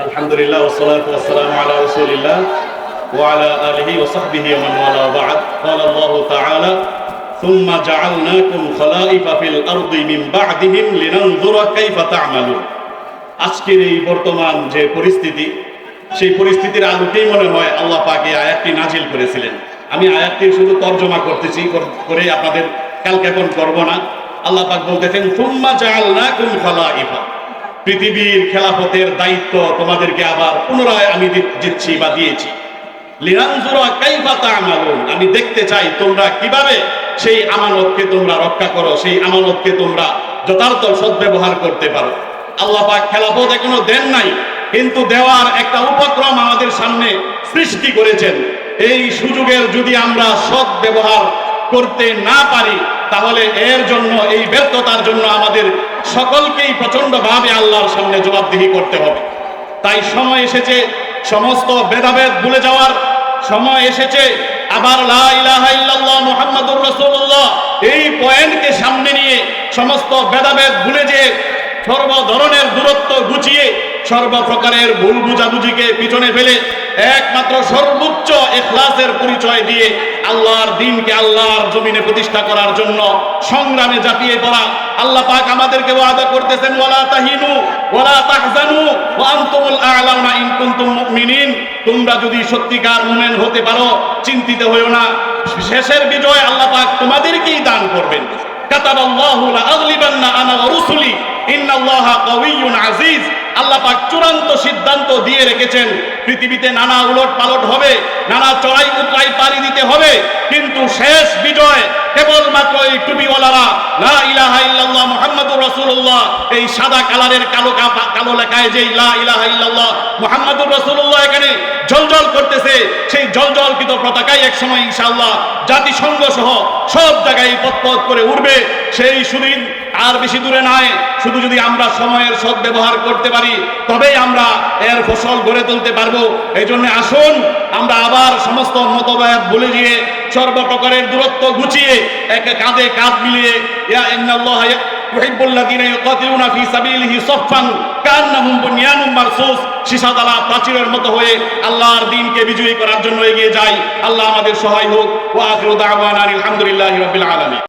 আলহামদুলিল্লাহ ওয়াসসালাতু ওয়াসসালামু আলা রাসূলিল্লাহ ওয়া আলা আলিহি ওয়া সাহবিহি ওয়া মান ওয়ালা বা'দ। ক্বালা আল্লাহু তাআলা সুম্মা জাআলনাকুম খলাইফা ফিল আরদি মিন বা'দিহিম লিনানজুরা কাইফা তা'মালুন। আজকের এই বর্তমান যে পরিস্থিতি, সেই পরিস্থিতির আলোকেই মনে হয় আল্লাহ পাক এই আয়াতটি নাজিল করেছিলেন। আমি আয়াতটির শুধু তর্জমা করতেছি, করে আপনাদের কালক্ষেপণ করব না। আল্লাহ পাক বলতেছেন সুম্মা জাআলনাকুম খলাইফা, পৃথিবীর খেলাফতের দায়িত্ব তোমাদেরকে আবার পুনরায় আমি দিচ্ছি বা দিয়েছি। লিনানজুরা কাইফা তা'মালুন, আমি দেখতে চাই তোমরা কিভাবে সেই আমানতকে তোমরা রক্ষা করো, সেই আমানতকে তোমরা যথার্থ সদ্ব্যবহার করতে পারো। আল্লাহ পাক খেলাফত এখনো দেন নাই, কিন্তু দেওয়ার একটা উপক্রম আমাদের সামনে সৃষ্টি করেছেন। এই সুযোগের যদি আমরা সদ্ব্যবহার করতে না পারি, তাহলে এর জন্য, এই ব্যর্থতার জন্য আমাদের সকলকেই প্রচন্ডভাবে আল্লাহর সামনে জবাবদিহি করতে হবে। তাই সময় এসেছে সমস্ত ভেদাভেদ ভুলে যাওয়ার, সময় এসেছে আবার লা ইলাহা ইল্লাল্লাহ মুহাম্মাদুর রাসূলুল্লাহ এই পয়েন্টকে সামনে নিয়ে সমস্ত ভেদাভেদ ভুলে যেয়ে সর্ব ধরনের দূরত্ব ঘুচিয়ে সর্বপ্রকারের ভুল বুঝাবুঝিকে পিছনে ফেলে একমাত্র সর্বোচ্চ ইখলাসের পরিচয় দিয়ে আল্লাহর দ্বীনকে আল্লাহর জমিনে প্রতিষ্ঠা করার জন্য সংগ্রামে ঝাঁপিয়ে পড়া। আল্লাহ পাক আমাদেরকে ওয়াদা করতেছেন ওয়ালা তাহিনু ওয়ালা তাহজানু ওয়া আনতুমুল আ'লাউনা ইন কুনতুম মুমিনিন, তোমরা যদি সত্যিকার মুমিন হতে পারো চিন্তিত হইও না, শেষের বিজয় আল্লাহ পাক তোমাদেরকেই দান করবেন। কাতাবাল্লাহু লা আগলিবান্না আনা ওয়া রুসুলি ইন্নাল্লাহা কাওয়িয়্যুন আজিজ। আল্লাহ পাক চূড়ান্ত সিদ্ধান্ত দিয়ে রেখেছেন, পৃথিবীতে নানা উলট পালট হবে, নানা চড়াই উতরাই পাড়ি দিতে হবে, কিন্তু শেষ বিজয় কেবলমাত্র এই টুপিওয়ালারা লা ইলাহা ইল্লাল্লাহ মুহাম্মাদুর রাসূলুল্লাহ এই সাদা কালারের কালো লেখায় যে লা ইলাহা ইল্লাল্লাহ মুহাম্মাদুর রাসূলুল্লাহ এখানে জ্বলজ্বল করতেছে, সেই জ্বলজ্বলকৃত পতাকাই একসময় ইনশাআল্লাহ জাতিসংঘ সহ সব জায়গায় পথ করে উঠবে। সেই সুদিন আর বেশি দূরে নয়। শুধু যদি আমরা সময়ের সদ্ব্যবহার করতে পারি, তবেই আমরা এর ফসল গড়ে তুলতে পারবো। এই জন্য আসুন আমরা আবার সমস্ত মতভেদ ভুলে গিয়ে সর্বপ্রকারের দূরত্ব ঘুচিয়ে একে কাঁধে কাঁধ মিলিয়ে ইয়া ইন্নাল্লাহা ইউহিব্বুল্লাযীনা ইউকাতিলুনা ফী সাবিলিহি সাফফান কান্নাহুম বুনয়ানুম মারসুস, সীসাতলা প্রাচীরের মতো হয়ে আল্লাহর দ্বীনকে বিজয়ী করার জন্য এগিয়ে যাই। আল্লাহ আমাদের সহায় হোক। ওয়া আখিরু দাওয়ানা আলহামদুলিল্লাহি রাব্বিল আলামিন।